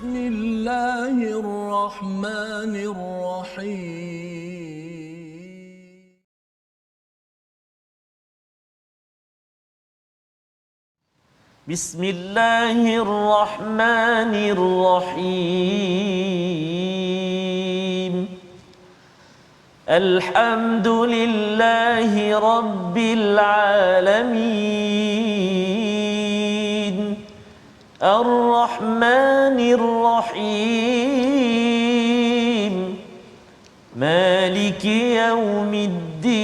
بسم الله الرحمن الرحيم بسم الله الرحمن الرحيم الحمد لله رب العالمين الرحمن الرحيم مالك يوم الدين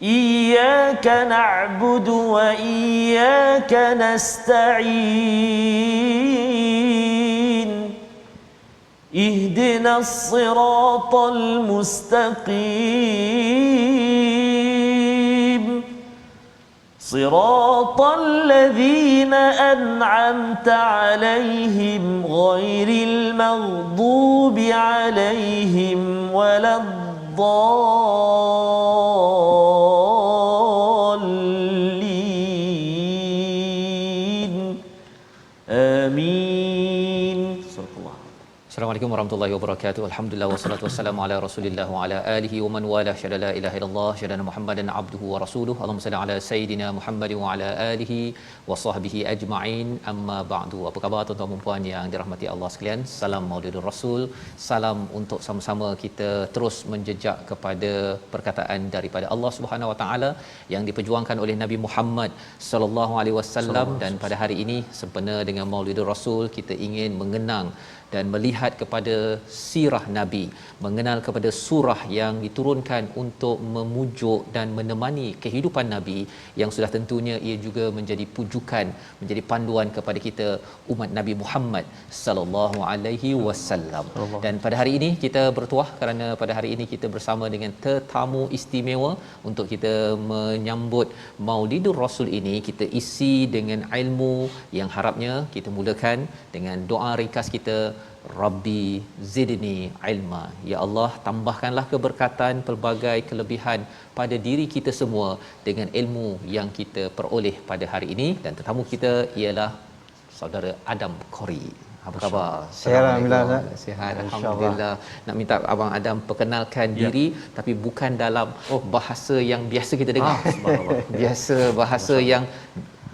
إياك نعبد وإياك نستعين اهدنا الصراط المستقيم صراط الذين أنعمت عليهم غير المغضوب عليهم ولا الضالين آمين. صدق الله. Assalamualaikum warahmatullahi wabarakatuh. Alhamdulillah wassalatu wassalamu ala Rasulillah wa ala alihi wa man wala syada la ilaha illallah syada Muhammadan abduhu wa rasuluhu. Allahumma salli ala sayidina Muhammad wa ala alihi wa sahbihi ajma'in. Amma ba'du. Apa khabar tuan-tuan dan puan yang dirahmati Allah sekalian? Salam Maulidur Rasul. Salam untuk sama-sama kita terus menjejak kepada perkataan daripada Allah Subhanahu wa taala yang diperjuangkan oleh Nabi Muhammad sallallahu alaihi wasallam. Dan pada hari ini sempena dengan Maulidur Rasul, kita ingin mengenang dan melihat kepada sirah Nabi, mengenal kepada surah yang diturunkan untuk memujuk dan menemani kehidupan Nabi, yang sudah tentunya ia juga menjadi pujukan, menjadi panduan kepada kita umat Nabi Muhammad sallallahu alaihi wasallam. Dan pada hari ini kita bertuah kerana pada hari ini kita bersama dengan tetamu istimewa untuk kita menyambut Maulidur Rasul ini. Kita isi dengan ilmu yang harapnya kita mulakan dengan doa ringkas kita, Rabbi zidni ilma. Ya Allah, tambahkanlah keberkatan, pelbagai kelebihan pada diri kita semua dengan ilmu yang kita peroleh pada hari ini. Dan tetamu kita ialah saudara Adam Qori. Apa khabar? Alhamdulillah. Sihat, alhamdulillah. Nak minta abang Adam perkenalkan diri, tapi bukan dalam bahasa yang biasa kita dengar. Biasa bahasa yang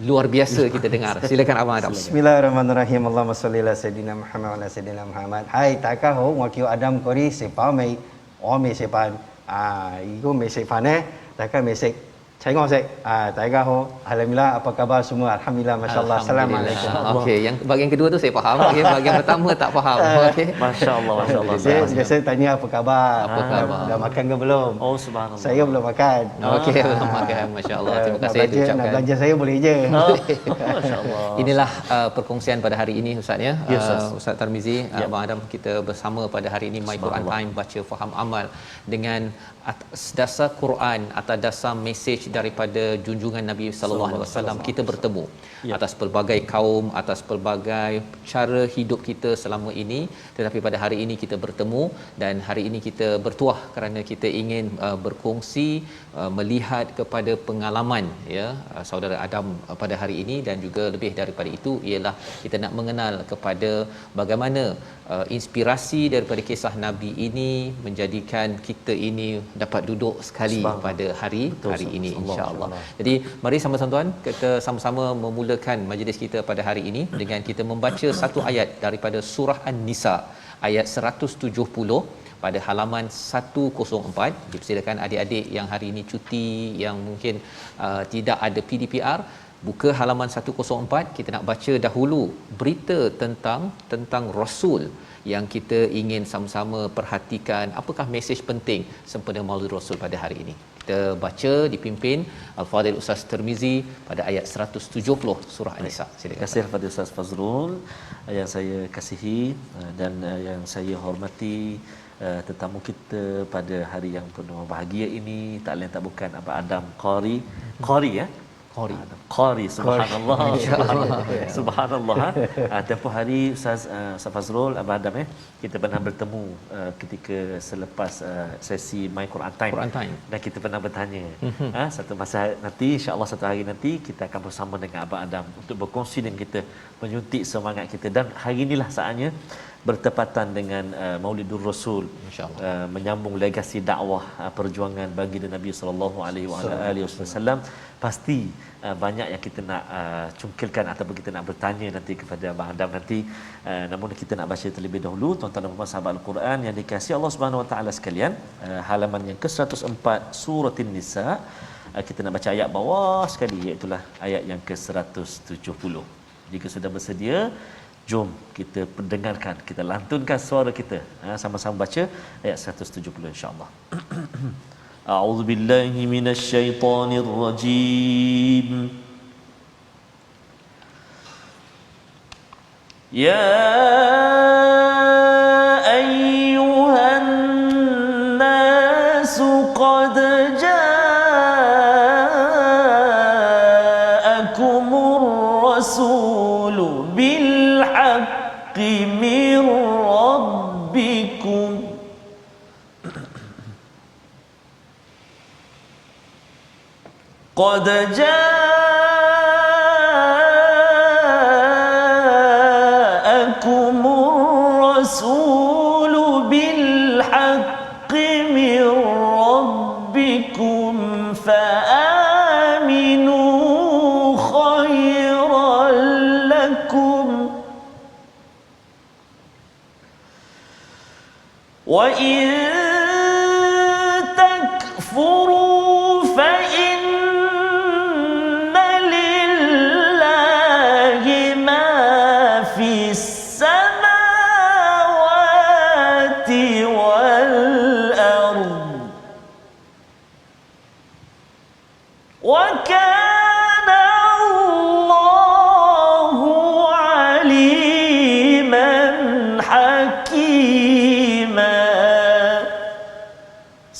luar biasa kita dengar. Silakan abang Adam. Bismillahirrahmanirrahim. Allahumma salli ala sayidina Muhammad wa ala sayidina Muhammad. Hai, taka ho wakil Adam Qori sepa mai o mai sepan. Iku mai sepan taka mai sek. Saya ngosek. Taka ho. Alhamdulillah, apa khabar semua? Alhamdulillah, masya-Allah. Assalamualaikum. Okey, yang bahagian kedua tu saya faham, bahagian pertama tak faham. Okey. Masya-Allah, masya-Allah. Saya biasa tanya apa khabar? Apa khabar? Dah makan ke belum? Oh, subhanallah. Saya belum makan. Okey, belum makan. Masya-Allah. Terima kasih Nak diucapkan. belanja saya boleh je. Masya-Allah. Inilah perkongsian pada hari ini Ustaz ya. Ya, Ustaz. Ustaz Tarmizi, Abang Adam, kita bersama pada hari ini My Quran Time, baca faham amal dengan atas dasar Quran, atas dasar mesej daripada junjungan Nabi sallallahu alaihi wasallam. Kita bertemu atas pelbagai kaum, atas pelbagai cara hidup kita selama ini, tetapi pada hari ini kita bertemu dan hari ini kita bertuah kerana kita ingin berkongsi, melihat kepada pengalaman ya saudara Adam pada hari ini. Dan juga lebih daripada itu ialah kita nak mengenal kepada bagaimana inspirasi daripada kisah Nabi ini menjadikan kita ini dapat duduk sekali pada hari ini insya-Allah. Jadi mari sama-sama kita sama-sama memulakan majlis kita pada hari ini dengan kita membaca satu ayat daripada surah An-Nisa ayat 170 pada halaman 104. Dipersilakan adik-adik yang hari ini cuti, yang mungkin tidak ada PDPR, buka halaman 104. Kita nak baca dahulu berita tentang Rasul yang kita ingin sama-sama perhatikan. Apakah mesej penting sempena Maulid Rasul pada hari ini? Kita baca dipimpin Al-Fadhil Ustaz Tirmizi pada ayat 170 surah An-Nisa. Silakan. Terima kasih Al-Fadhil Ustaz Fazrul yang saya kasihi dan yang saya hormati, tetamu kita pada hari yang penuh bahagia ini tak lain tak bukan Abang Adam Qori ya. Qari, subhanallah. Subhanallah. Tempoh hari Ustaz Fazrul, Abang Adam kita pernah bertemu ketika selepas sesi My Quran Time. Dan kita pernah bertanya. Satu masa nanti, insya-Allah satu hari nanti kita akan bersama dengan Abang Adam untuk berkongsi dengan kita, menyuntik semangat kita. Dan hari inilah saatnya bertepatan dengan Maulidur Rasul, menyambung legasi dakwah perjuangan baginda Nabi sallallahu alaihi wasallam. Pasti banyak yang kita nak cungkilkan ataupun kita nak bertanya nanti kepada Abang Adam nanti. Namun kita nak baca terlebih dahulu, tuan-tuan dan puan sahabat Al-Quran yang dikasihi Allah Subhanahu Wa Taala sekalian, halaman yang ke-104 surah An-Nisa. Kita nak baca ayat bawah sekali, iaitu ayat yang ke-170. Jika sudah bersedia, jom kita pendengarkan, kita lantunkan suara kita, sama-sama baca ayat 170 insya-Allah. A'udzu billahi minasyaitonir rajim. Ya ayyuhan nas qad ja'akumur rasulu bil haqqi min rabbikum qad ja'akumur rasulu bil haqqi min rabbikum fa'aminu khairan lakum wa in takfuru fa inna lillahi ma fis samawati wal ard wa kana Allahu aliman hakima.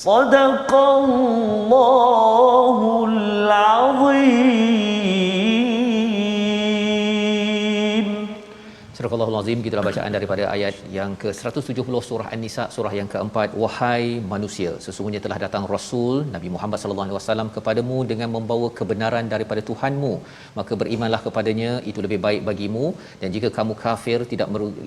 Sadaqallahul azim. Surah Al-Allahul Azim, gitulah bacaan daripada ayat yang ke-170 surah An-Nisa, surah yang keempat. Wahai manusia, sesungguhnya telah datang Rasul Nabi Muhammad sallallahu alaihi wasallam kepadamu dengan membawa kebenaran daripada Tuhanmu, maka berimanlah kepadanya, itu lebih baik bagimu. Dan jika kamu kafir,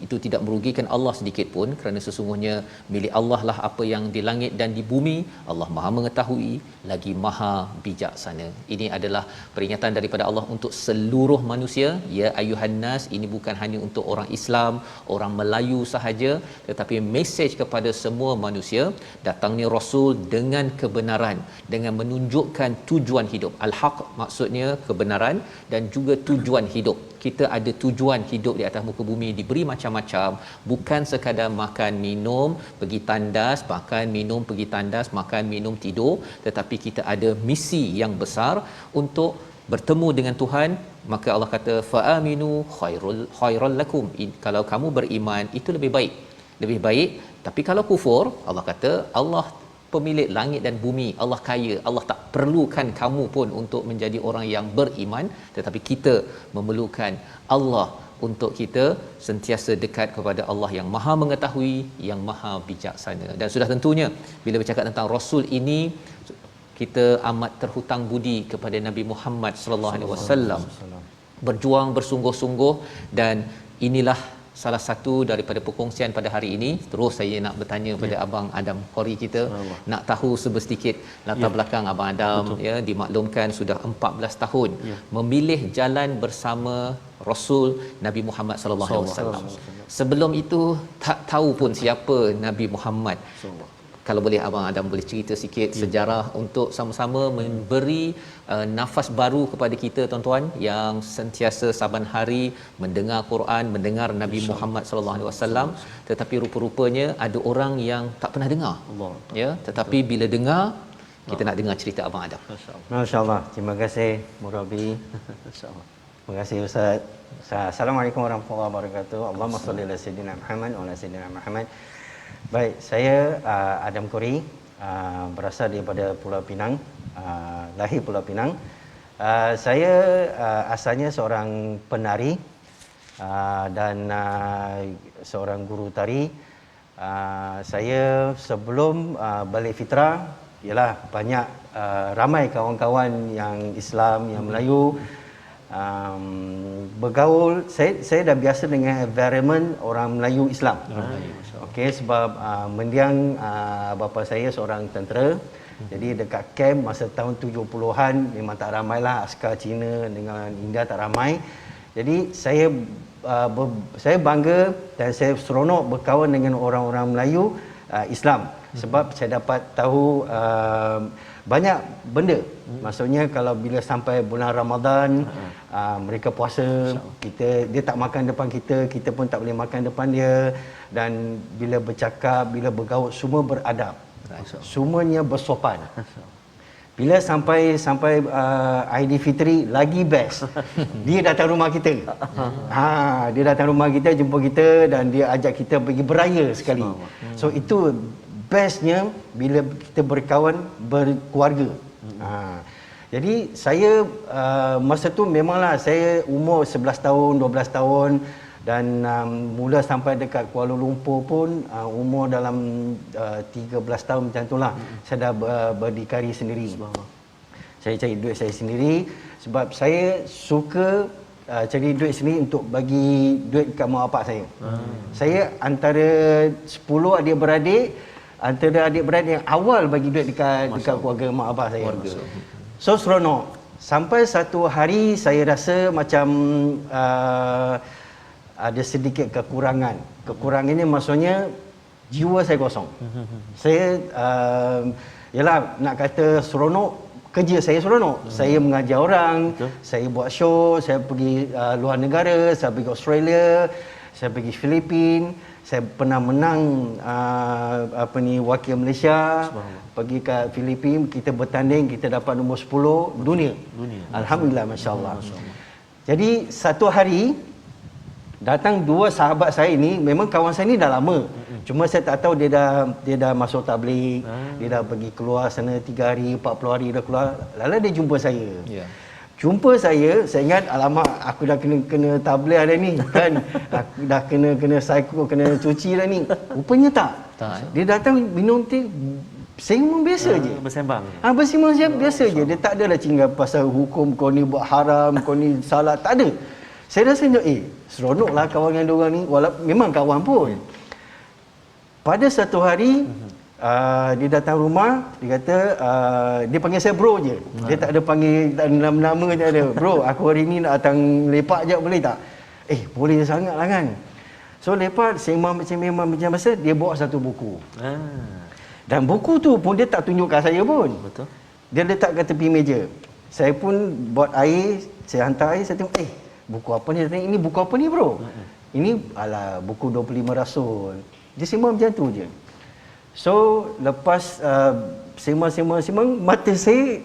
itu tidak merugikan Allah sedikit pun, kerana sesungguhnya milik Allah lah apa yang di langit dan di bumi. Allah Maha mengetahui lagi Maha bijaksana. Ini adalah peringatan daripada Allah untuk seluruh manusia. Ya ayuhan nas, ini bukan hanya untuk orang Islam, orang Melayu sahaja, tetapi mesej kepada semua manusia. Datangnya Rasul dengan kebenaran, dengan menunjukkan tujuan hidup. Al-Haq maksudnya kebenaran, dan juga tujuan hidup. Kita ada tujuan hidup di atas muka bumi, diberi macam-macam, bukan sekadar makan minum, pergi tandas, makan minum, pergi tandas, makan minum, tidur, tetapi kita ada misi yang besar untuk bertemu dengan Tuhan. Maka Allah kata fa'aminu khairul lakum, kalau kamu beriman itu lebih baik. Tapi kalau kufur, Allah kata Allah pemilik langit dan bumi, Allah kaya, Allah tak perlukan kamu pun untuk menjadi orang yang beriman, tetapi kita memerlukan Allah untuk kita sentiasa dekat kepada Allah yang Maha mengetahui, yang Maha bijaksana. Dan sudah tentunya bila bercakap tentang Rasul ini, kita amat terhutang budi kepada Nabi Muhammad sallallahu alaihi wasallam, berjuang bersungguh-sungguh. Dan inilah salah satu daripada perkongsian pada hari ini. Terus saya nak bertanya pada Abang Adam Qori kita, nak tahu sedikit latar belakang Abang Adam. Ya, dimaklumkan sudah 14 tahun memilih jalan bersama Rasul Nabi Muhammad sallallahu alaihi wasallam. Sebelum itu tak tahu pun siapa Nabi Muhammad. Kalau boleh Abang Adam boleh cerita sikit sejarah untuk sama-sama memberi nafas baru kepada kita tuan-tuan yang sentiasa saban hari mendengar Quran, mendengar Nabi Muhammad sallallahu alaihi wasallam, tetapi rupa-rupanya ada orang yang tak pernah dengar. Ya, tetapi bila dengar, kita nak dengar cerita Abang Adam. Masya-Allah. Terima kasih Murabi. Masya-Allah. Terima kasih Ustaz. Assalamualaikum warahmatullahi wabarakatuh. Allahumma salli ala sayyidina Muhammad wa ala sayyidina Muhammad. Baik, saya Adam Qori, berasal daripada Pulau Pinang, lahir Pulau Pinang, Saya asalnya seorang penari dan seorang guru tari. Saya sebelum balik fitrah ialah banyak ramai kawan-kawan yang Islam, yang Melayu, bergaul. Saya dah biasa dengan environment orang Melayu Islam. Okey, sebab mendiang bapa saya seorang tentera. Jadi dekat camp masa tahun 70-an memang tak ramailah askar Cina dengan India, tak ramai. Jadi saya bangga dan saya seronok berkawan dengan orang-orang Melayu Islam sebab saya dapat tahu banyak benda. Maksudnya kalau bila sampai bulan Ramadan mereka puasa, dia tak makan depan kita pun tak boleh makan depan dia, dan bila bercakap, bila bergaul semua beradab. Semuanya bersopan. Bila sampai Aidilfitri lagi best. Dia datang rumah kita. Dia datang rumah kita, jumpa kita dan dia ajak kita pergi beraya sekali. So itu bestnya bila kita berkawan berkeluarga. Jadi saya masa tu memanglah saya umur 11 tahun, 12 tahun dan mula sampai dekat Kuala Lumpur pun umur dalam 13 tahun macam itulah. Saya dah berdikari sendiri. Saya cari duit saya sendiri sebab saya suka cari duit sendiri untuk bagi duit kat mak bapak saya. Saya antara 10 adik-beradik, antara adik-beradik yang awal bagi duit dekat keluarga mak bapak saya. So seronok. Sampai satu hari saya rasa macam ada sedikit kekurangan. Kekurangannya maksudnya jiwa saya kosong. Saya yalah nak kata seronok, kerja saya seronok. Saya mengajar orang, saya buat show, saya pergi luar negara, saya pergi Australia, saya pergi Filipina, saya pernah menang wakil Malaysia, pergi ke Filipina, kita bertanding, kita dapat nombor 10 dunia. Alhamdulillah, masya-Allah. Jadi satu hari datang dua sahabat saya ni, memang kawan saya ni dah lama. Cuma saya tak tahu dia dah masuk tabligh, dia dah pergi keluar sana 3 hari, 40 hari dah keluar. Lalu dia jumpa saya. Jumpa saya ingat alamak aku dah kena tabligh dah ni kan. Aku dah kena psycho, kena cuci dah ni. Rupanya tak. Dia datang minum teh sembang biasa je. Bersembang. Bersembang biasa je. Dia tak adalah cinggan pasal hukum kau ni buat haram, kau ni salah, tak ada. Saya rasa seronoklah kawan dengan diorang ni, walaupun memang kawan pun. Pada satu hari dia datang rumah, dia kata dia panggil saya bro je. Dia tak ada panggil nama-nama je ada. Bro, aku hari ni nak datang lepak je, boleh tak? Boleh sangatlah kan. So lepak sembang macam masa dia bawa satu buku. Dan buku tu pun dia tak tunjuk kat saya pun. Betul. Dia letak kat tepi meja. Saya pun buat air, saya hantar air, saya tengok buku apa ni? Ini buku apa ni bro? Ini buku 25 Rasul. Dia sembang macam tu je. So lepas sembang mata saya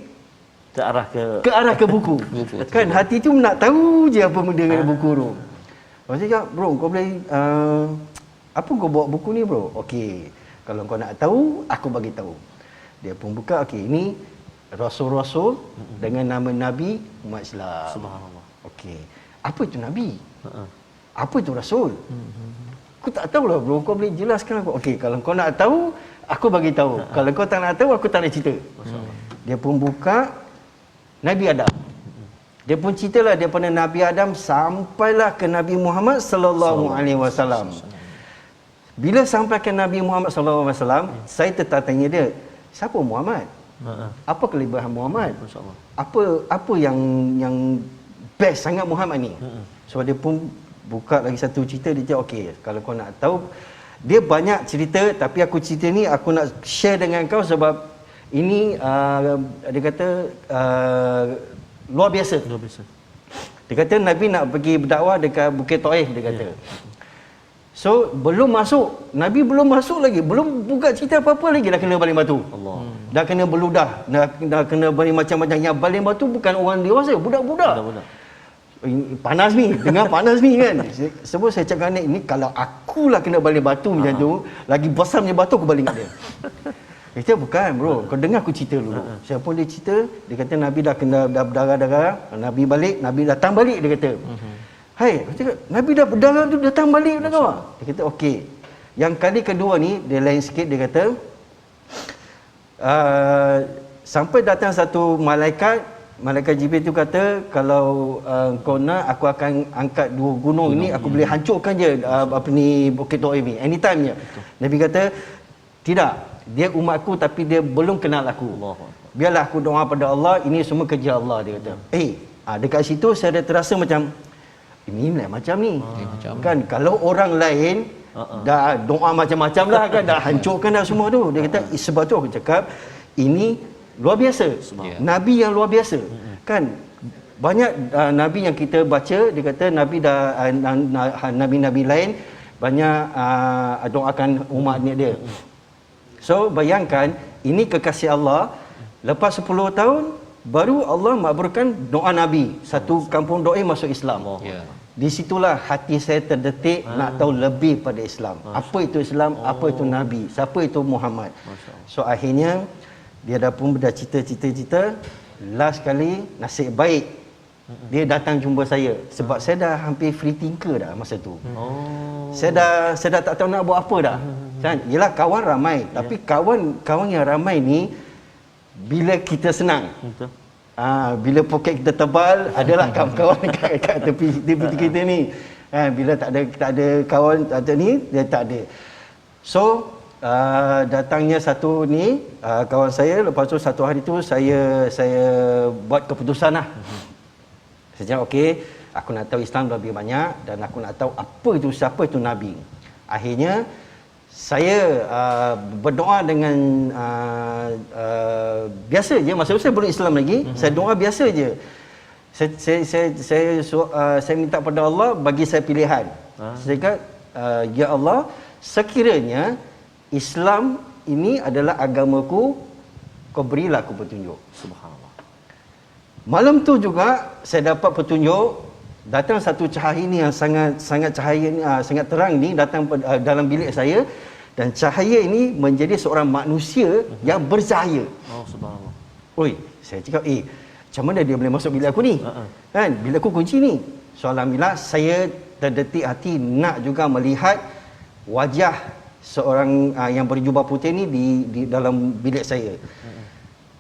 terarah ke buku. Kan hati tu nak tahu je apa benda dengan buku tu. Lepas tu cakap, bro kau boleh apa kau bawa buku ni bro? Okey, kalau kau nak tahu aku bagi tahu. Dia pun buka, ini Rasul-Rasul dengan nama Nabi umat Islam. Subhanallah. Okey. Apa itu Nabi? Apa itu Rasul? Aku tak tahulah bro, kau boleh jelaskan aku. Okey, kalau kau nak tahu, aku bagi tahu. Kalau kau tak nak tahu, aku tak nak cerita. Dia pun buka Nabi Adam. Dia pun ceritalah daripada Nabi Adam sampailah ke Nabi Muhammad sallallahu alaihi wasallam. Bila sampai ke Nabi Muhammad sallallahu alaihi wasallam, saya tertanya dia, siapa Muhammad? Apa kelebihan Muhammad? Apa yang best sangat Muhammad ni? So dia pun buka lagi satu cerita. Dia cakap okey, kalau kau nak tahu, dia banyak cerita tapi aku cerita ni aku nak share dengan kau sebab ini dia kata luar biasa. Dia kata Nabi nak pergi berdakwah dekat Bukit Taif, dia kata. So belum masuk, Nabi belum masuk lagi, belum buka cerita apa-apa lagi dah kena baling batu. Allah. Dah kena beludah, dah kena baling macam-macam. Yang baling batu bukan orang dewasa, budak-budak. Panas ni, dengar panas ni kan. Sebab saya cakap ni kalau akulah kena baling batu macam tu, lagi besar punya batu aku baling kat dia. Dia kata bukan bro, kau dengar aku cerita dulu. Saya pun dia cerita, dia kata Nabi dah kena dah berdarah-darah, Nabi balik, Nabi datang balik dia kata. Hai, dia kata, Nabi dah berdarah tu datang balik dah kau. Dia kata okey. Yang kali kedua ni dia lain sikit, dia kata sampai datang satu malaikat Jibril tu kata kalau kau nak aku akan angkat dua gunung ni, aku boleh hancurkan je apa ni Bukit Taif ni anytime je. Nabi kata tidak, dia umatku tapi dia belum kenal aku. Biarlah aku doa pada Allah, ini semua kerja Allah, dia kata. Dekat situ saya ada terasa macam ini macam ni. Kan kalau orang lain dah doa macam-macam lah kan, dah hancurkan dah semua tu. Dia kata sebab tu aku cakap ini luar biasa. Nabi yang luar biasa. Kan banyak nabi yang kita baca, dia kata nabi dah nabi-nabi lain banyak doakan umatnya dia. So bayangkan ini kekasih Allah, lepas 10 tahun baru Allah makburkan doa nabi, satu kampung doa masuk Islam. Di situlah hati saya terdetik nak tahu lebih pada Islam. Apa itu Islam, apa itu nabi, siapa itu Muhammad. So akhirnya dia dah pun dah cerita, last kali nasib baik dia datang jumpa saya sebab saya dah hampir free thinker dah masa tu. Saya dah tak tahu nak buat apa dah. Kan? Yelah kawan ramai, tapi kawan yang ramai ni bila kita senang. Bila poket kita tebal, adalah kawan-kawan kat tepi kita ni. Bila tak ada kawan ada ni, dia tak ada. So datangnya satu ni kawan saya, lepas tu satu hari tu saya buat keputusan lah. Saya cakap okey, aku nak tahu Islam lebih banyak dan aku nak tahu siapa itu Nabi. Akhirnya saya berdoa dengan biasa je, masa tu saya belum Islam lagi. Saya doa biasa je. Saya minta pada Allah bagi saya pilihan. Saya kata ya Allah, sekiranya Islam ini adalah agamaku, kau berilah aku petunjuk. Subhanallah. Malam tu juga saya dapat petunjuk, datang satu cahaya ni yang sangat cahaya ni, sangat terang ni datang dalam bilik saya, dan cahaya ini menjadi seorang manusia yang bercahaya. Subhanallah. Oi, saya cakap macam mana dia boleh masuk bilik aku ni? Kan bilik aku kunci ni. So alhamdulillah saya terdetik hati nak juga melihat wajah seorang yang berjubah putih ni di dalam bilik saya.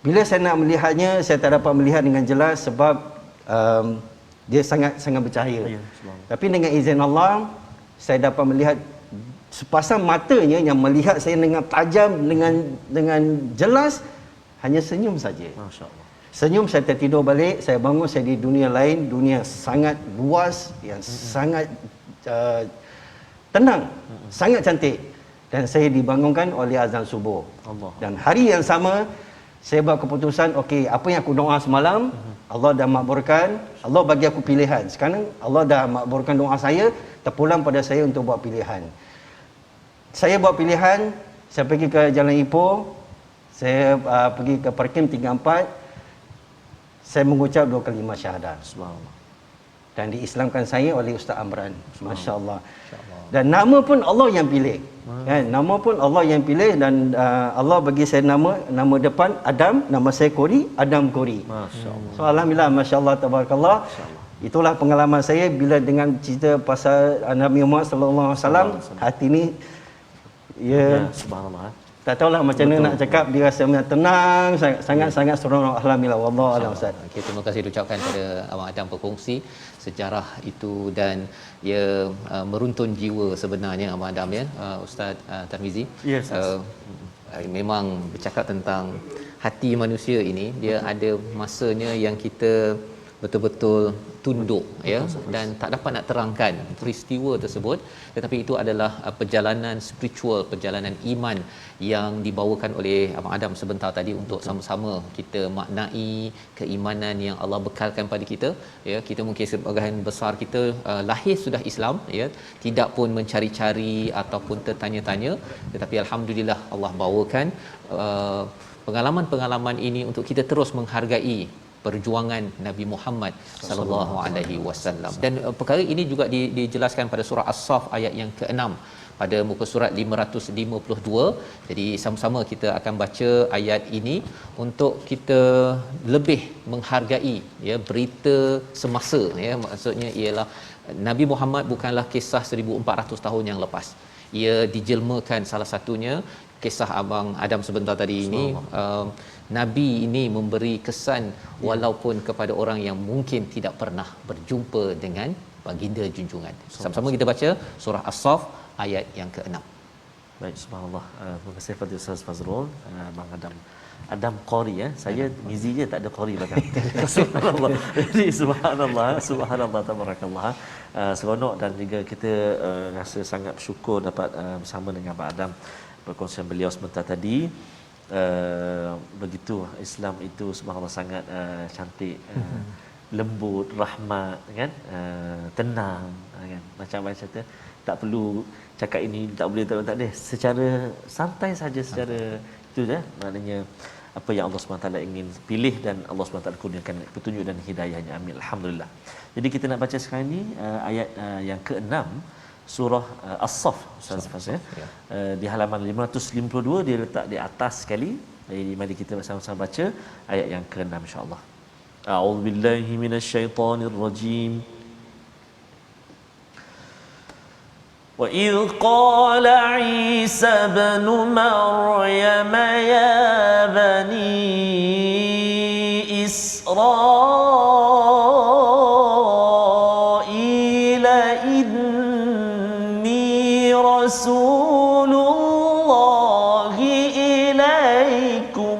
Bila saya nak melihatnya, saya tak dapat melihat dengan jelas sebab dia sangat bercahaya. Tapi dengan izin Allah, saya dapat melihat sepasang matanya yang melihat saya dengan tajam, dengan jelas, hanya senyum saja. Masya-Allah. Senyum, saya tertidur balik, saya bangun, saya di dunia lain, dunia sangat luas, yang sangat tenang, sangat cantik. Dan saya dibangunkan oleh azan subuh. Dan hari yang sama saya buat keputusan, okey, apa yang aku doa semalam, Allah dah makburkan, Allah bagi aku pilihan. Sekarang Allah dah makburkan doa saya, terpulang pada saya untuk buat pilihan. Saya buat pilihan, saya pergi ke Jalan Ipoh, saya pergi ke Parkim 34, saya mengucap 2 kalimah syahadah. Subhanallah. Dan diislamkan saya oleh Ustaz Amran. Masya-Allah. Dan nama pun Allah yang pilih. Kan, nama pun Allah yang pilih, dan Allah bagi saya nama depan Adam, nama saya Kori, Adam Kori. Masya-Allah. So alhamdulillah, masya-Allah, tabarakallah. Itulah pengalaman saya bila dengan cerita pasal Nabi Muhammad sallallahu alaihi wasallam, hati ni subhanallah. Tak tahulah macam mana nak cakap, dia rasa tenang, sangat seronok. Alhamdulillah, wallahu a'lam. Ustaz. Okay, terima kasih diucapkan kepada Abang Adam berkongsi sejarah itu, dan ia meruntun jiwa sebenarnya Abang Adam, ya. Ustaz Tarmizi. Yes. Memang bercakap tentang hati manusia ini, dia ada masanya yang kita betul-betul tunduk, ya, dan tak dapat nak terangkan peristiwa tersebut, tetapi itu adalah perjalanan spiritual, perjalanan iman yang dibawakan oleh Abang Adam sebentar tadi untuk sama-sama kita maknai keimanan yang Allah bekalkan pada kita, ya. Kita mungkin sebahagian besar kita lahir sudah Islam, ya, tidak pun mencari-cari ataupun tertanya-tanya, tetapi alhamdulillah Allah bawakan pengalaman-pengalaman ini untuk kita terus menghargai perjuangan Nabi Muhammad sallallahu alaihi wasallam. Dan perkara ini juga dijelaskan pada surah As-Saff ayat yang ke-6 pada muka surat 552. Jadi sama-sama kita akan baca ayat ini untuk kita lebih menghargai ya berita semasa ya, maksudnya ialah Nabi Muhammad bukanlah kisah 1400 tahun yang lepas. Ia dijelmakan salah satunya kisah abang Adam sebentar tadi ini. Nabi ini memberi kesan walaupun kepada orang yang mungkin tidak pernah berjumpa dengan baginda junjungan. Sama-sama kita baca surah As-Saff ayat yang ke-6. Baik, subhanallah. Terima kasih kepada Ustaz Fazrul, Bang Adam Qori ya. Saya Mizi je tak ada Qori belakang. Subhanallah. Jadi subhanallah tabarakallah. Seronok dan juga kita rasa sangat bersyukur dapat bersama dengan Abang Adam perkongsian beliau sebentar tadi. Begitu Islam itu subhanallah sangat cantik, lembut, rahmat kan, tenang kan. Macam-macam tu tak perlu cakap ini tak boleh tak boleh, secara santai saja, secara itu je maknanya apa yang Allah SWT ingin pilih dan Allah SWT kurniakan petunjuk dan hidayahnya. Amin, alhamdulillah. Jadi kita nak baca sekarang ni ayat yang ke-6 surah As-Saff, Ustaz Faz ya. Di halaman 552 dia letak di atas sekali. Jadi mari kita bersama-sama baca ayat yang ke-6 insya-Allah. A'udzubillahi minasyaitonirrajim. وَإِذْ قَالَ عِيسَى ابْنُ مَرْيَمَ يَا بَنِي إِسْرَائِيلَ إِنِّي رَسُولُ اللَّهِ إِلَيْكُمْ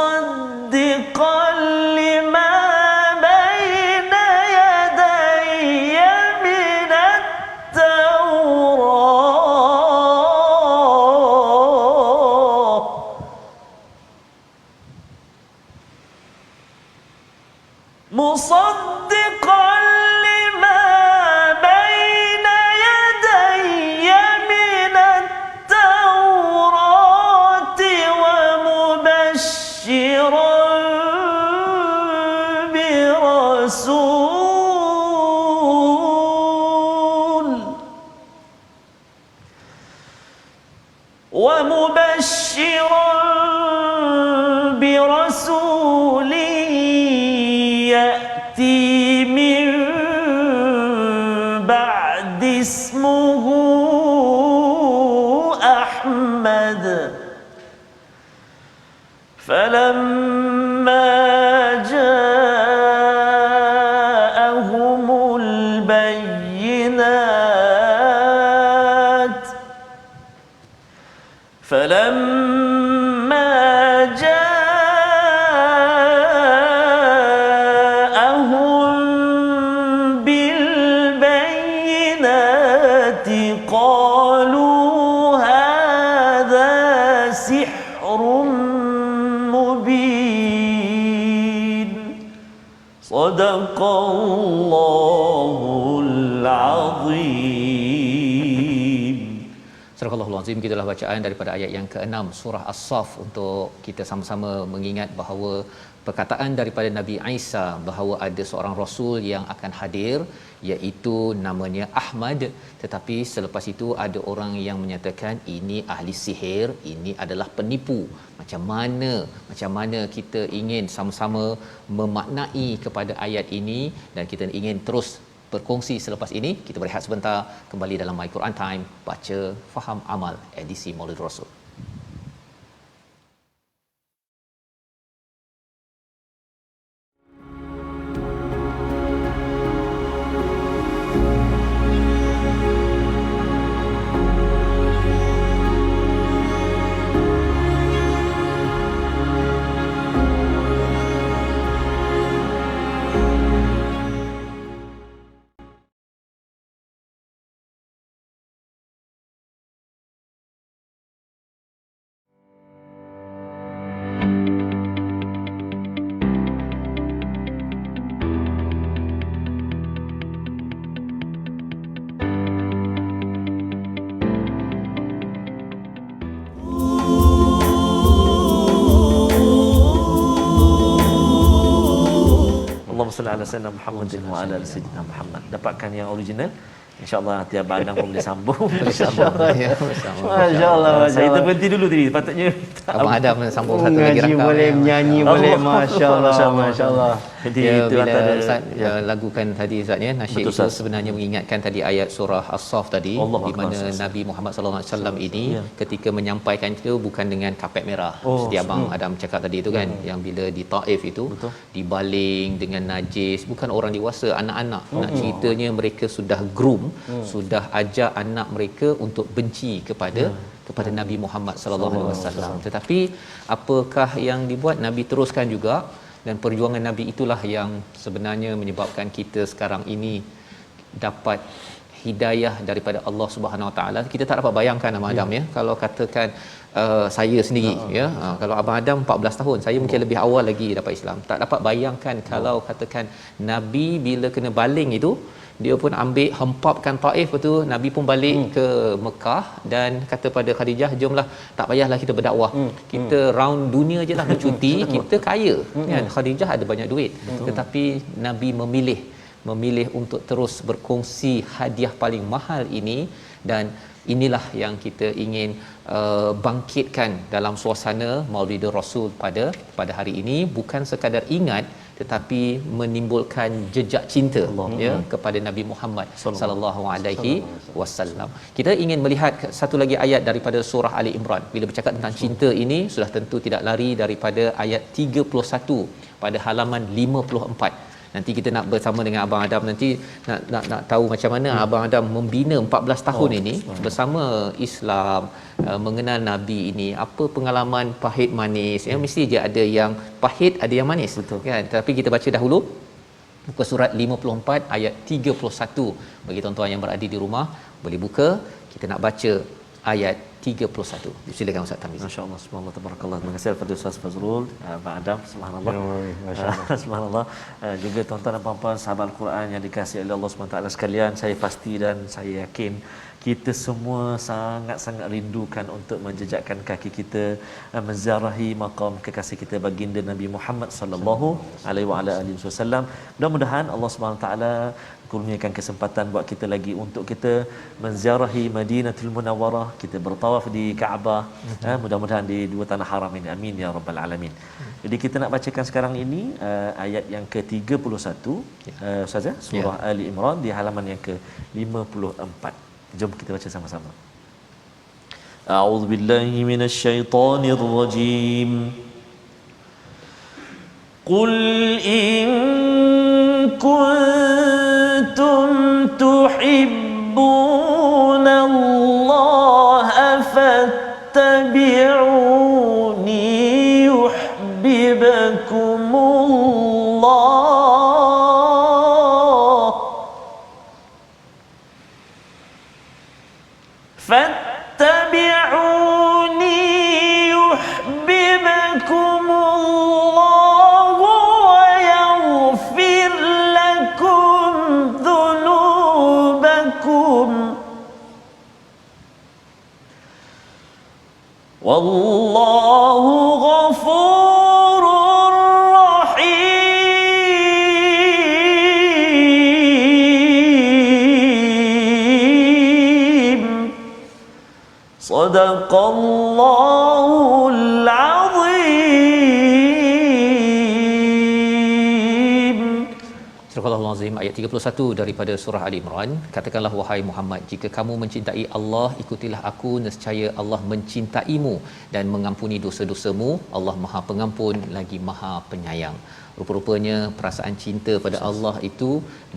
مصدقا لما بين يدي من التوراة مصدقا لما بين يدي من التوراة ومبشرا برسول يأتي من بعد اسمه أحمد فلما جاءهم البينات بالبينات قالوا هذا سحر مبين صدق الله العظيم. Surah Al-Azim, gitulah bacaan daripada ayat yang ke-6 surah As-Saff untuk kita sama-sama mengingat bahawa perkataan daripada Nabi Isa bahawa ada seorang rasul yang akan hadir iaitu namanya Ahmad, tetapi selepas itu ada orang yang menyatakan ini ahli sihir, ini adalah penipu. Macam mana kita ingin sama-sama memaknai kepada ayat ini dan kita ingin terus berkongsi selepas ini. Kita berehat sebentar, kembali dalam My Quran Time, baca, faham, amal, edisi Maulid Rasul. salli ala sayyidina Muhammadin wa ala ali sayyidina Muhammad. Dapatkan yang original. InsyaAllah nanti Abang Adam pun boleh sambung. InsyaAllah. Ya, Masya-Allah. Saya terhenti dulu tadi. Patutnya Abang Adam sambung satu lagi Ngaji rakam. boleh, menyanyi boleh. Masya-Allah. Masya-Allah. Masya-Allah. Jadi Ya, itu bila antara Ustaz lagukan tadi Ustaz ya, nasyid Betul, itu Ustaz. sebenarnya mengingatkan tadi ayat surah As-Saff tadi, Allahu di mana Akbar, Ustaz. Nabi Muhammad sallallahu alaihi wasallam ini Ya. ketika menyampaikan itu bukan dengan kapet merah. Oh, Seperti Abang Adam cakap tadi itu kan, yang bila di Taif itu Betul. dibaling dengan najis, bukan orang dewasa, anak-anak. Nak ceritanya mereka sudah groom, sudah ajak anak mereka untuk benci kepada Nabi Muhammad sallallahu alaihi wasallam. Tetapi apakah yang dibuat? Nabi teruskan juga, dan perjuangan Nabi itulah yang sebenarnya menyebabkan kita sekarang ini dapat hidayah daripada Allah Subhanahu Wa Taala. Kita tak dapat bayangkan Abang Adam ya, kalau katakan saya sendiri ya, kalau Abang Adam 14 tahun, saya mungkin lebih awal lagi dapat Islam. Tak dapat bayangkan kalau katakan Nabi bila kena baling itu, dia pun ambil hempapkan Taif, lepas tu Nabi pun balik ke Mekah dan kata pada Khadijah, jomlah, tak payahlah kita berdakwah, kita round dunia je lah bercuti, kita kaya kan. Khadijah ada banyak duit, tetapi Nabi memilih untuk terus berkongsi hadiah paling mahal ini. Dan inilah yang kita ingin bangkitkan dalam suasana Maulidur Rasul pada hari ini, bukan sekadar ingat tetapi menimbulkan jejak cinta ya kepada Nabi Muhammad sallallahu alaihi wasallam. Kita ingin melihat satu lagi ayat daripada surah Ali Imran. Bila bercakap tentang cinta ini, sudah tentu tidak lari daripada ayat 31 pada halaman 54. Nanti kita nak bersama dengan Abang Adam, nanti nak tahu macam mana Abang Adam membina 14 tahun ini bersama Islam, mengenal Nabi ini, apa pengalaman pahit manis ya. Mesti je ada yang pahit, ada yang manis. Betul. Kan? Tapi kita baca dahulu muka surat 54 ayat 31. Bagi tuan-tuan yang berada di rumah boleh buka, kita nak baca ayat 31. Silakan Ustaz Tamiz. Masya-Allah, subhanallah, tabarakallah. Terima kasih kepada Ustaz Fazrul, Abang Adam, subhanallah. Masya-Allah. Subhanallah. Juga tuan-tuan dan puan-puan sahabat Al-Quran yang dikasihi oleh Allah Subhanahu Wa Taala sekalian, saya pasti dan saya yakin kita semua sangat-sangat rindukan untuk menjejakkan kaki kita menziarahi maqam kekasih kita baginda Nabi Muhammad sallallahu alaihi wasallam. Mudah-mudahan Allah Subhanahu Wa Taala kurniakan kesempatan buat kita lagi untuk kita menziarahi Madinatul Munawwarah, kita bertawaf di Kaabah, mudah-mudahan di dua tanah haram ini. Amin ya rabbal alamin. Jadi kita nak bacakan sekarang ini ayat yang ke-31 Ustaz ya, surah Ali Imran di halaman yang ke-54. Jom kita baca sama-sama. A'udzu billahi minasyaitonir rajim. Qul in kuntum tuhibbuna Allah fattabi'uni yuhibbukumullah فاتبعوني يحببكم الله ويغفر لكم ذنوبكم والله غفور رحيم صدق الله العظيم. Surah Al-Azim ayat 31 daripada surah Ali Imran. Katakanlah wahai Muhammad, jika kamu mencintai Allah, ikutilah aku, nescaya Allah mencintaimu dan mengampuni dosa-dosamu. Allah Maha Pengampun lagi Maha Penyayang. Rupa-rupanya perasaan cinta pada Allah itu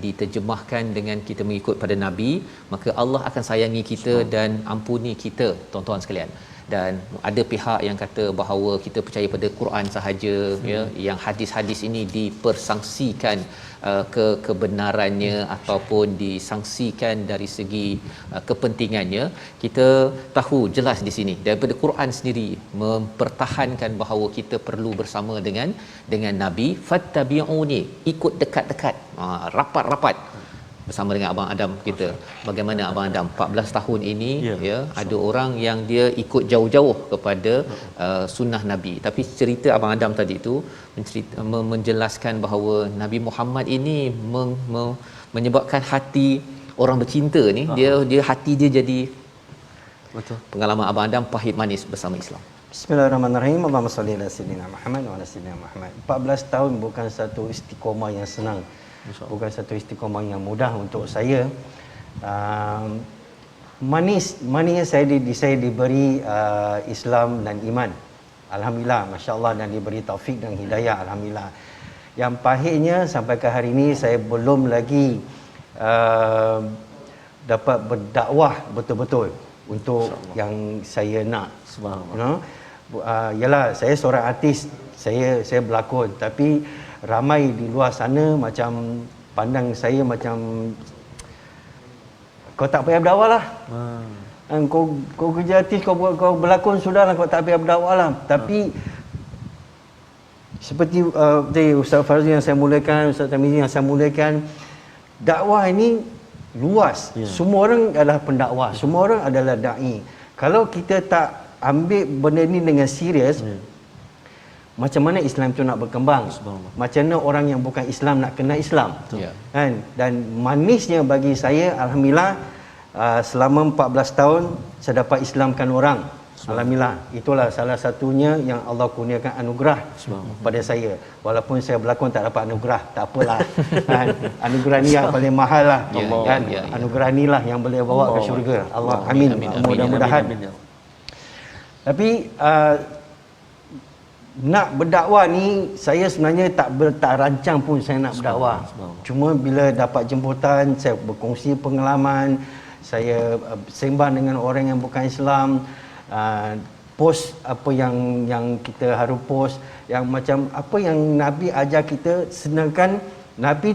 diterjemahkan dengan kita mengikut pada Nabi, maka Allah akan sayangi kita dan ampuni kita, tuan-tuan sekalian. Dan ada pihak yang kata bahawa kita percaya pada Quran sahaja ya, yang hadis-hadis ini dipersangsikan kebenarannya ataupun disangsikan dari segi kepentingannya. Kita tahu jelas di sini daripada Quran sendiri mempertahankan bahawa kita perlu bersama dengan Nabi. Fattabi'uni, ikut dekat-dekat, rapat-rapat. bersama dengan abang Adam kita. Bagaimana abang Adam 14 tahun ini ya ada orang yang dia ikut jauh-jauh kepada sunnah Nabi. Tapi cerita abang Adam tadi tu menjelaskan bahawa Nabi Muhammad ini menyebabkan hati orang bercinta ni dia hati dia jadi betul. Pengalaman abang Adam pahit manis bersama Islam. Bismillahirrahmanirrahim. Allahumma salli ala sayyidina Muhammad wa ala sayyidina Muhammad. 14 tahun bukan satu istiqamah yang senang. Bukan satu istiqamah yang mudah untuk saya. Manisnya saya diberi Islam dan iman. Alhamdulillah, masya-Allah, dan diberi taufik dan hidayah, alhamdulillah. Yang pahitnya sampai ke hari ini saya belum lagi dapat berdakwah betul-betul untuk yang saya nak. Subhanallah. Yalah, saya seorang artis, saya berlakon, tapi ramai di luar sana macam pandang saya macam kau tak payah berdakwah lah. Kau kerja artis, kau berlakon sudahlah, kau tak payah berdakwah lah. Tapi seperti Ustaz Fazli yang saya mulakan, Ustaz Tamizi yang saya mulakan, dakwah ini luas. Semua orang adalah pendakwah, semua orang adalah dai. Kalau kita tak ambil benda ni dengan serius, macam mana Islam tu nak berkembang? Macam mana orang yang bukan Islam nak kenal Islam? Kan? Dan manisnya bagi saya, alhamdulillah, selama 14 tahun saya dapat Islamkan orang. Alhamdulillah, itulah salah satunya yang Allah kurniakan anugerah pada saya. Walaupun saya berlakon tak dapat anugerah, tak apalah. Kan? Anugerah ni yang paling mahal lah. Kan? Anugerah ni lah yang boleh bawa ke syurga. Allah, amin. Mudah-mudahan. Tapi nak berdakwah ni, saya sebenarnya tak rancang pun saya nak berdakwah. Cuma bila dapat jemputan, saya berkongsi pengalaman, saya sembang dengan orang yang bukan Islam, post apa yang kita harus post, yang macam apa yang Nabi ajar kita, sedangkan Nabi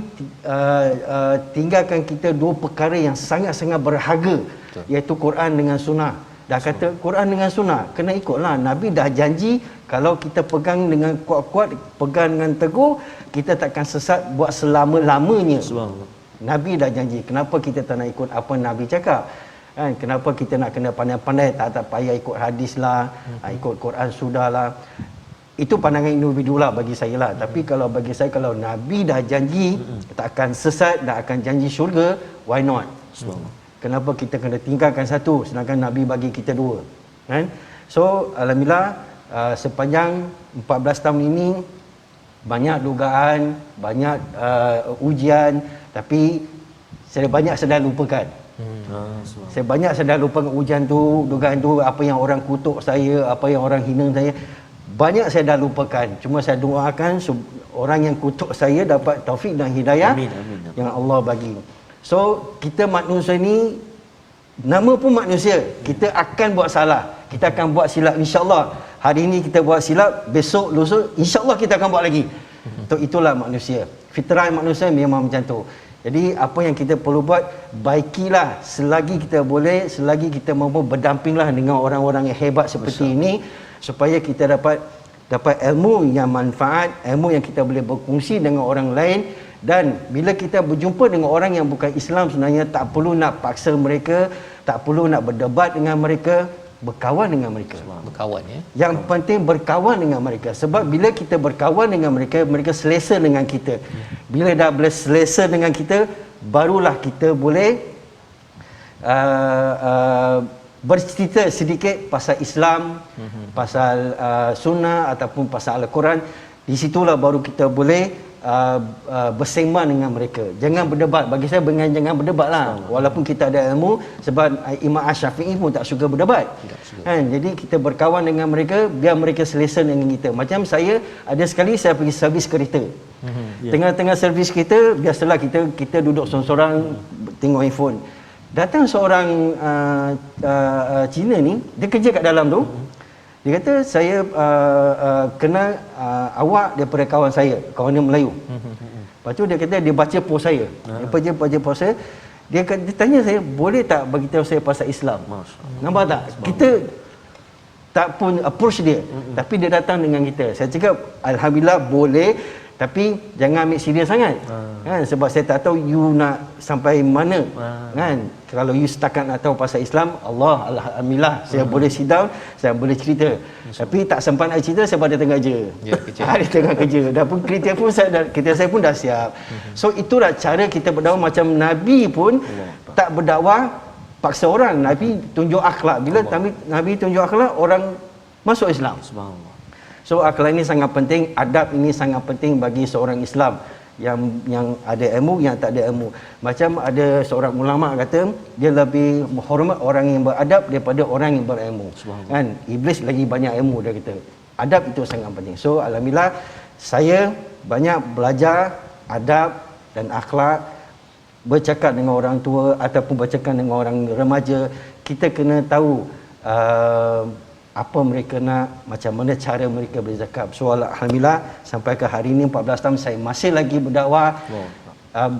tinggalkan kita dua perkara yang sangat-sangat berharga, iaitu Quran dengan sunnah. Dah kata Quran dengan sunnah, kena ikutlah. Nabi dah janji kalau kita pegang dengan kuat-kuat, pegang dengan teguh, kita takkan sesat buat selama-lamanya. Nabi dah janji. Kenapa kita tak nak ikut apa Nabi cakap? Kan? Kenapa kita nak kena pandai-pandai, tak payah ikut hadis lah, ikut Quran sudahlah. Itu pandangan individu lah bagi saya lah. Tapi kalau bagi saya, kalau Nabi dah janji tak akan sesat, dah akan janji syurga, why not? Kenapa kita kena tinggalkan satu sedangkan Nabi bagi kita dua? Kan? So alhamdulillah, sepanjang 14 tahun ini banyak dugaan, banyak ujian, tapi saya banyak sedar lupakan. Saya banyak sedar lupakan ujian tu, dugaan tu, apa yang orang kutuk saya, apa yang orang hina saya, banyak saya dah lupakan. Cuma saya doakan orang yang kutuk saya dapat taufik dan hidayah. Amin. Yang Allah bagi. So kita manusia ni, nama pun manusia, kita akan buat salah, kita akan buat silap, insya-Allah. Hari ini kita buat silap, besok lusa insya-Allah kita akan buat lagi. Itulah manusia. Fitrah manusia memang macam tu. Jadi apa yang kita perlu buat, baikilah selagi kita boleh, selagi kita mampu berdampinglah dengan orang-orang yang hebat seperti ini, supaya kita dapat ilmu yang manfaat, ilmu yang kita boleh berkongsi dengan orang lain. Dan bila kita berjumpa dengan orang yang bukan Islam, sebenarnya tak perlu nak paksa mereka, tak perlu nak berdebat dengan mereka, berkawan dengan mereka. Berkawan ya. Yang penting berkawan dengan mereka. Sebab bila kita berkawan dengan mereka, mereka selesa dengan kita. Bila dah boleh selesa dengan kita, barulah kita boleh bercerita sedikit pasal Islam, pasal sunnah ataupun pasal Al-Quran. Di situlah baru kita boleh bersembang dengan mereka. Jangan berdebat. Bagi saya jangan berdebat lah. Walaupun kita ada ilmu, sebab Imam Asy-Syafi'i pun tak suka berdebat. Kan? Jadi kita berkawan dengan mereka, biar mereka selesa dengan kita. Macam saya, ada sekali saya pergi servis kereta. Tengah-tengah servis kereta, biasalah kita duduk sorang-sorang tengok handphone. Datang seorang Cina ni, dia kerja kat dalam tu. Dia kata, saya kenal awak daripada kawan saya, kawan dia Melayu. Lepas tu dia kata, dia baca post saya. Dia baca post saya. Dia tanya saya, boleh tak beritahu saya pasal Islam? Nampak tak? Kita tak pun approach dia. Tapi dia datang dengan kita. Saya cakap, alhamdulillah boleh. Tapi jangan ambil serius sangat. Kan, sebab saya tak tahu you nak sampai mana. Kan, kalau you setakat nak tahu pasal Islam, alhamdulillah saya boleh sit down, saya boleh cerita. Tapi tak sempat nak cerita sebab dia tengah kerja. Ya, kerja. Dia tengah kerja. Dah pun kereta saya pun dah siap. So itulah cara kita berdakwah. Macam Nabi pun tak berdakwah paksa orang. Nabi tunjuk akhlak. Bila Nabi tunjuk akhlak, orang masuk Islam. Subhanallah. So akhlak ini sangat penting, adab ini sangat penting bagi seorang Islam yang ada ilmu, yang tak ada ilmu. Macam ada seorang ulama kata dia lebih menghormat orang yang beradab daripada orang yang berilmu. Kan, iblis lagi banyak ilmu, dia kata. Adab itu sangat penting. So alhamdulillah saya banyak belajar adab dan akhlak, bercakap dengan orang tua ataupun bercakap dengan orang remaja. Kita kena tahu apa mereka nak, macam mana cara mereka bercakap. So alhamdulillah sampai ke hari ini 14 tahun saya masih lagi berdakwah.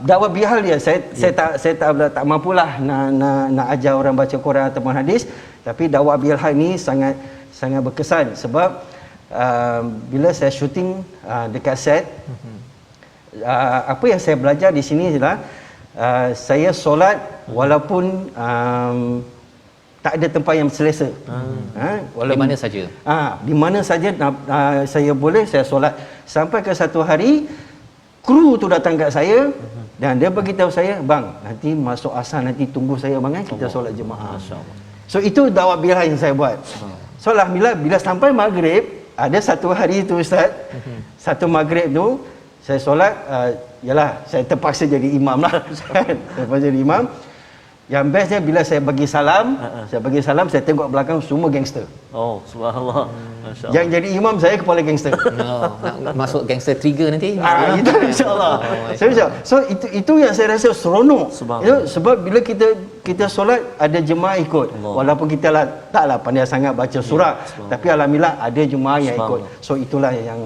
Dakwah bihal dia. Saya tak mampulah nak ajar orang baca Quran ataupun hadis, tapi dakwah bihal ini sangat berkesan sebab bila saya syuting dekat set, apa yang saya belajar di sini ialah saya solat walaupun tak ada tempat yang selesa. Di mana saja. Di mana saja saya boleh, saya solat. Sampai ke satu hari kru tu datang kat saya dan dia beritahu saya, bang, nanti masuk asar, nanti tunggu saya bang, kita solat jemaah. So itu dakwah bilah yang saya buat. So alhamdulillah bila sampai maghrib, ada satu hari tu ustaz, satu maghrib tu saya solat, yalah saya terpaksa jadi imam lah. Terpaksa jadi imam. Yang bestnya bila saya bagi salam, saya tengok belakang semua gangster. Oh, subhanallah. Masya-Allah. Yang jadi imam saya kepala gangster. Nak masuk gangster trigger nanti. Itu insya-Allah. So itu yang saya rasa seronok. Itu sebab bila kita solat ada jemaah ikut. Walaupun kita taklah pandai sangat baca surah, tapi alhamdulillah ada jemaah yang ikut. So itulah yang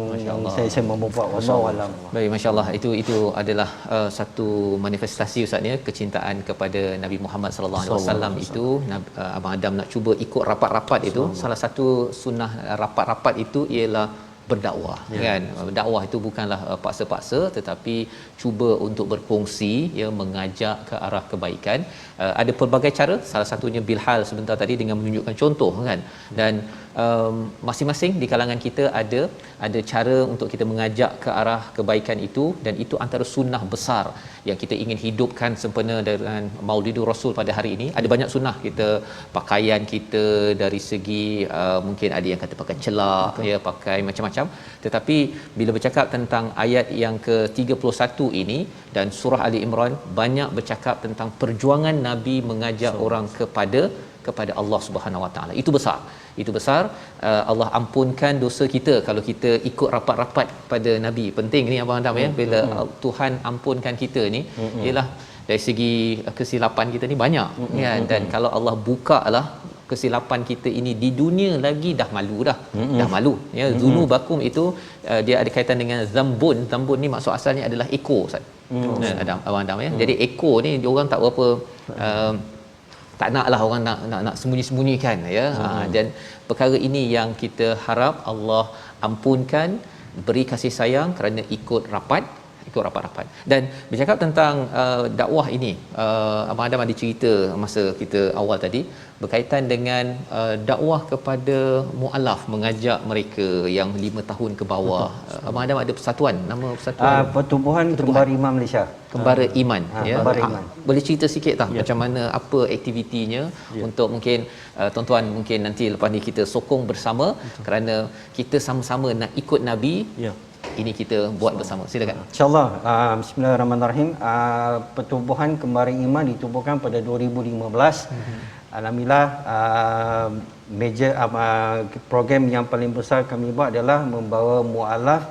saya membuat wallahu alam. Baik, masya-Allah. Itu adalah satu manifestasi ustaz ya, kecintaan kepada Nabi Muhammad sallallahu alaihi wasallam itu. Abang Adam nak cuba ikut rapat-rapat itu, salah satu sunnah rapat-rapat itu ialah berdakwah, kan. Dakwah itu bukanlah paksa-paksa, tetapi cuba untuk berkongsi, ya, mengajak ke arah kebaikan. Ada pelbagai cara, salah satunya bilhal sebentar tadi dengan menunjukkan contoh, kan. Dan masing-masing di kalangan kita ada cara untuk kita mengajak ke arah kebaikan itu, dan itu antara sunnah besar yang kita ingin hidupkan sempena dengan Maulidur Rasul pada hari ini. Ada banyak sunnah kita, pakaian kita dari segi mungkin ada yang kata pakai celak, ya, pakai macam-macam. Tetapi bila bercakap tentang ayat yang ke-31 ini dan surah Ali Imran, banyak bercakap tentang perjuangan Nabi mengajak orang kepada Allah Subhanahu Wa Taala. Itu besar. Allah ampunkan dosa kita kalau kita ikut rapat-rapat pada Nabi. Penting ni abang Adam, ya, bila Tuhan ampunkan kita ni ialah dari segi kesilapan kita ni banyak, kan. Dan kalau Allah bukalah kesilapan kita ini di dunia lagi, dah malu, ya. Zunubakum itu dia ada kaitan dengan zambun. Zambun ni maksud asalnya adalah ekor, Ustaz. Abang Adam, ya. Jadi ekor ni dia orang tak berapa tak naklah orang nak sembunyi-sembunyikan, ya. Dan perkara ini yang kita harap Allah ampunkan, beri kasih sayang kerana ikut rapat-rapat. Dan bercakap tentang dakwah ini, Abang Adam ada cerita masa kita awal tadi berkaitan dengan dakwah kepada mualaf, mengajak mereka yang 5 tahun ke bawah. Abang Adam ada persatuan, nama persatuan Pertubuhan Kembara Iman Malaysia. Kembara Iman, ya. Kembara Iman. Boleh cerita sikit tak macam mana, apa aktivitinya untuk mungkin tuan-tuan mungkin nanti lepas ni kita sokong bersama kerana kita sama-sama nak ikut Nabi. Ini kita buat bersama. Silakan. InsyaAllah. Bismillahirrahmanirrahim. Pertubuhan Kembara Iman ditubuhkan pada 2015. Alhamdulillah, major program yang paling besar kami buat adalah membawa mualaf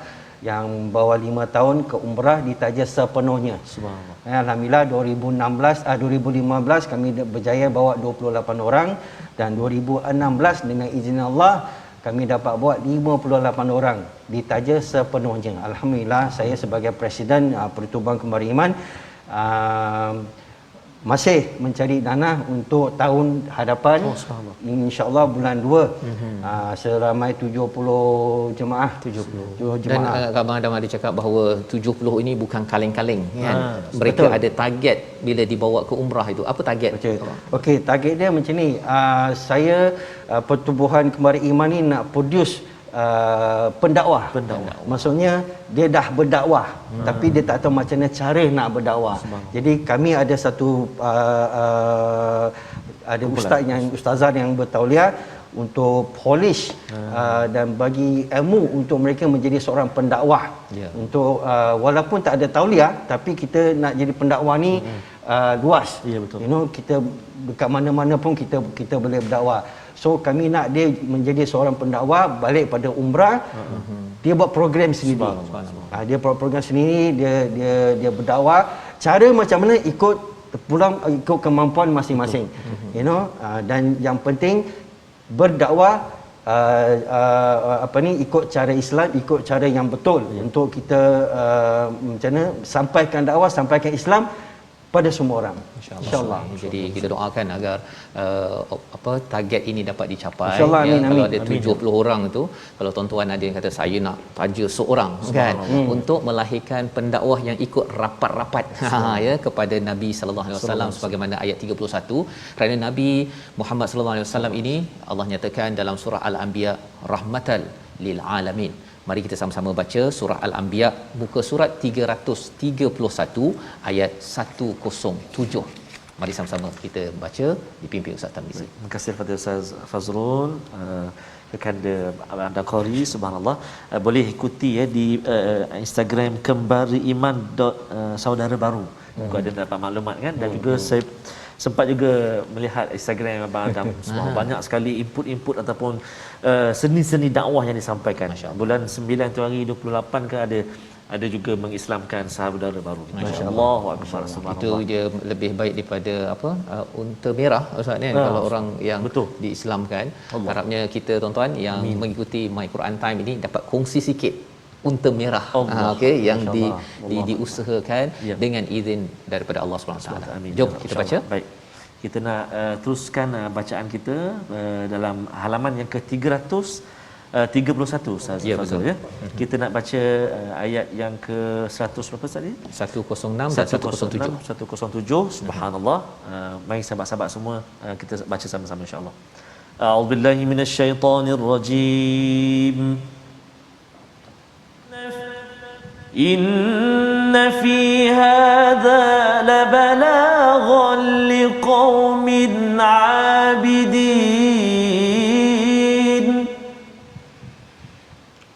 yang bawah 5 tahun ke umrah ditaja sepenuhnya. Subhanallah. Alhamdulillah 2015 kami berjaya bawa 28 orang, dan 2016 dengan izin Allah kami dapat buat 58 orang ditaja sepenuhnya. Alhamdulillah, saya sebagai Presiden Pertubuhan Kembara Iman masih mencari dana untuk tahun hadapan, insya-Allah bulan 2. Seramai 70 jemaah. 70 Dan jemaah. Abang Adam ada cakap bahawa 70 ini bukan kaleng-kaleng kan. Mereka betul. ada target bila dibawa ke umrah itu. Apa target? Okey, target dia macam ni. Saya pertubuhan kembali iman ni nak produce pendakwah. Maksudnya dia dah berdakwah tapi dia tak tahu macam mana cara nak berdakwah. Jadi kami ada satu ada ustazah yang bertauliah untuk polish dan bagi ilmu untuk mereka menjadi seorang pendakwah. Untuk walaupun tak ada tauliah tapi kita nak jadi pendakwah ni luas. Betul. You know, kita dekat mana-mana pun kita boleh berdakwah. So kami nak dia menjadi seorang pendakwah, balik pada umrah, dia buat program sendiri. Dia buat program sendiri, dia berdakwah. Cara macam mana ikut pulang ikut kemampuan masing-masing. You know, dan yang penting berdakwah ikut cara Islam, ikut cara yang betul untuk kita macam mana sampaikan dakwah, sampaikan Islam pada semua orang, insyaallah. Jadi kita doakan agar target ini dapat dicapai. InsyaAllah, amin, kalau amin. ada 70 orang itu, kalau tuan-tuan ada yang kata saya nak taja seorang kan untuk melahirkan pendakwah yang ikut rapat-rapat kepada Nabi sallallahu alaihi wasallam sebagaimana ayat 31. Kerana Nabi Muhammad sallallahu alaihi wasallam ini Allah nyatakan dalam surah Al-Anbiya rahmatal lil alamin. Mari kita sama-sama baca surah Al-Anbiya muka surat 331 ayat 107. Mari sama-sama kita baca dipimpin Ustaz Tarmizi. Terima kasih kepada Ustaz Fazrul, kekanda anda qari, subhanallah. Boleh ikuti di Instagram kembariiman.saudara baru. Juga ada dapat maklumat kan, dan juga saya sempat juga melihat Instagram Abang Adam. Banyak sekali input ataupun seni-seni dakwah yang disampaikan. Bulan 9 tu hari 28 ke ada juga mengislamkan saudara baru. Masya-Allah. Itu dia lebih baik daripada unta merah Ustaz kan, kalau orang yang diislamkan. Harapnya kita tuan-tuan yang mengikuti My Quran Time ini dapat kongsi sikit unta merah yang diusahakan dengan izin daripada Allah Subhanahu Wa Taala. Jom kita baca. Baik. Kita nak teruskan bacaan kita dalam halaman yang ke-331 Ustaz Fazrul ya. Kita nak baca ayat yang ke 100 berapa tadi? 106 dan 107. 107. Subhanallah. Mari sahabat-sahabat semua kita baca sama-sama insya-Allah. A'udzubillahi minasyaitonirrajim. إن في هذا لبلاغا لقوم عابدين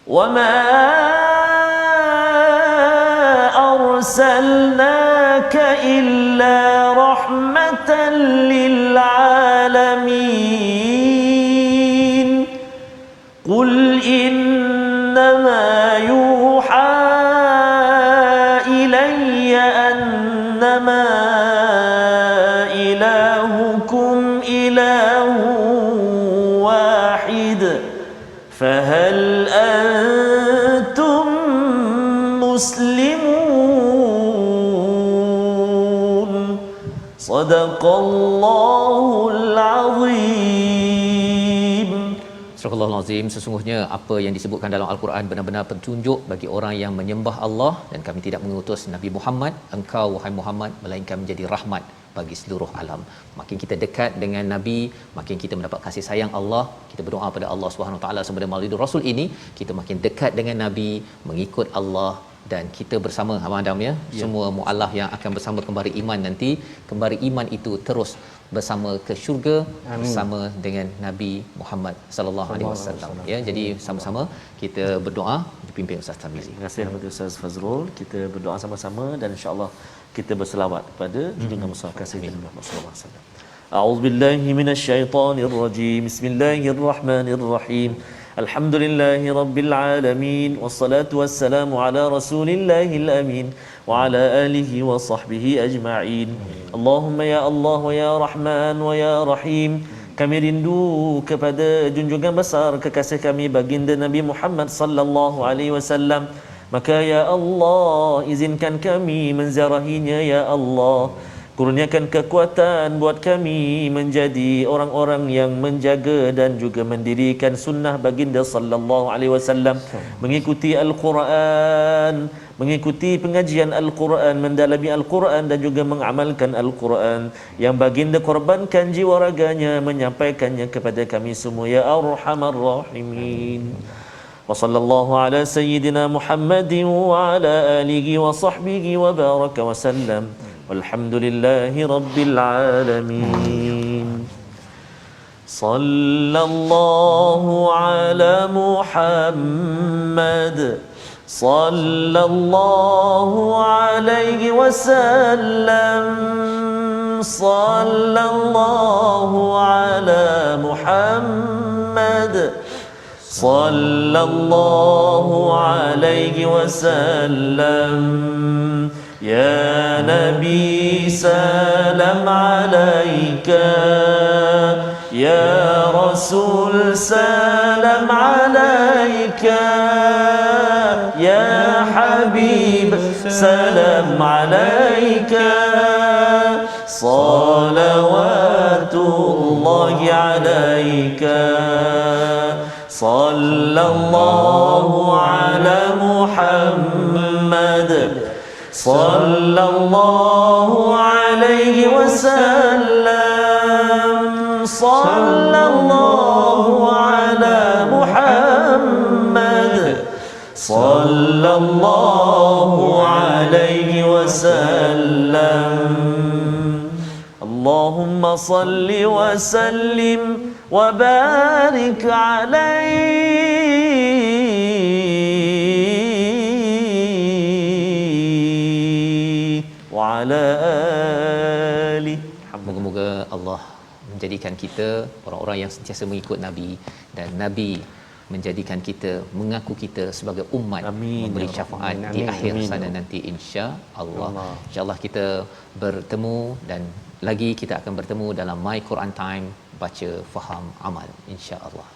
وما أرسلناك إلا رحمة للعالمين قل إنما يوحى أنما إلهكم إله واحد فهل أنتم مسلمون صدق الله العظيم. Astagfirullahalazim. Sesungguhnya apa yang disebutkan dalam Al-Quran benar-benar petunjuk bagi orang yang menyembah Allah, dan kami tidak mengutus Nabi Muhammad, engkau wahai Muhammad, melainkan menjadi rahmat bagi seluruh alam. Makin kita dekat dengan Nabi, makin kita mendapat kasih sayang Allah. Kita berdoa pada Allah Subhanahu Wa Taala sebenarnya melalui Rasul ini kita makin dekat dengan Nabi, mengikut Allah, dan kita bersama Abang Adam semua mualaf yang akan bersama kembali iman nanti, kembali iman itu terus bersama ke syurga. Amin. Bersama dengan Nabi Muhammad sallallahu alaihi wasallam ya. Jadi sama-sama kita berdoa dipimpin Ustaz Tarmizi. Terima kasih kepada Ustaz Fazrul. Kita berdoa sama-sama dan insya-Allah kita berselawat kepada junjungan besar kasih Nabi Muhammad sallallahu alaihi wasallam. A'udzubillahi minasyaitonirrajim. Bismillahirrahmanirrahim. Alhamdulillahi rabbil alamin wassalatu wassalamu ala rasulillahil amin wa ala alihi wa sahbihi ajma'in. Allahumma ya Allah wa ya Rahman wa ya Rahim. Kami rindu kepada junjungan besar kekasih kami baginda Nabi Muhammad sallallahu alaihi wasallam. Maka ya Allah, izinkan kami menziarahinya ya Allah. Kurniakan kekuatan buat kami menjadi orang-orang yang menjaga dan juga mendirikan sunnah baginda sallallahu alaihi wasallam, mengikuti Al-Quran, mengikuti pengajian Al-Quran, mendalami Al-Quran dan juga mengamalkan Al-Quran yang baginda korbankan jiwa raganya menyampaikannya kepada kami semua ya arhamar rahimin. Wa sallallahu ala sayyidina Muhammadin wa ala alihi wa sahbihi wa baraka wa sallam. Walhamdulillahi rabbil alamin. Sallallahu ala Muhammad sallallahu alaihi wasallam. Sallallahu ala Muhammad sallallahu alaihi wasallam. Ya Nabi salam alaika, Ya Rasul salam alaika, Ya Habib salam alaika, salawatullahi alaika. Sallallahu ala Muhammad sallallahu alaihi wasallam. Sallallahu ala Muhammad sallallahu alaihi wasallam. Allahumma salli wa sallim wa barik alaihi wa ala alihi. Moga-moga Allah menjadikan kita orang-orang yang sentiasa mengikut Nabi, dan Nabi menjadikan kita, mengaku kita sebagai umat. Amin. Memberi syafaat di akhir sana nanti, insya-Allah. Insya-Allah kita bertemu, dan lagi kita akan bertemu dalam My Quran Time, baca, faham, amal, insya-Allah.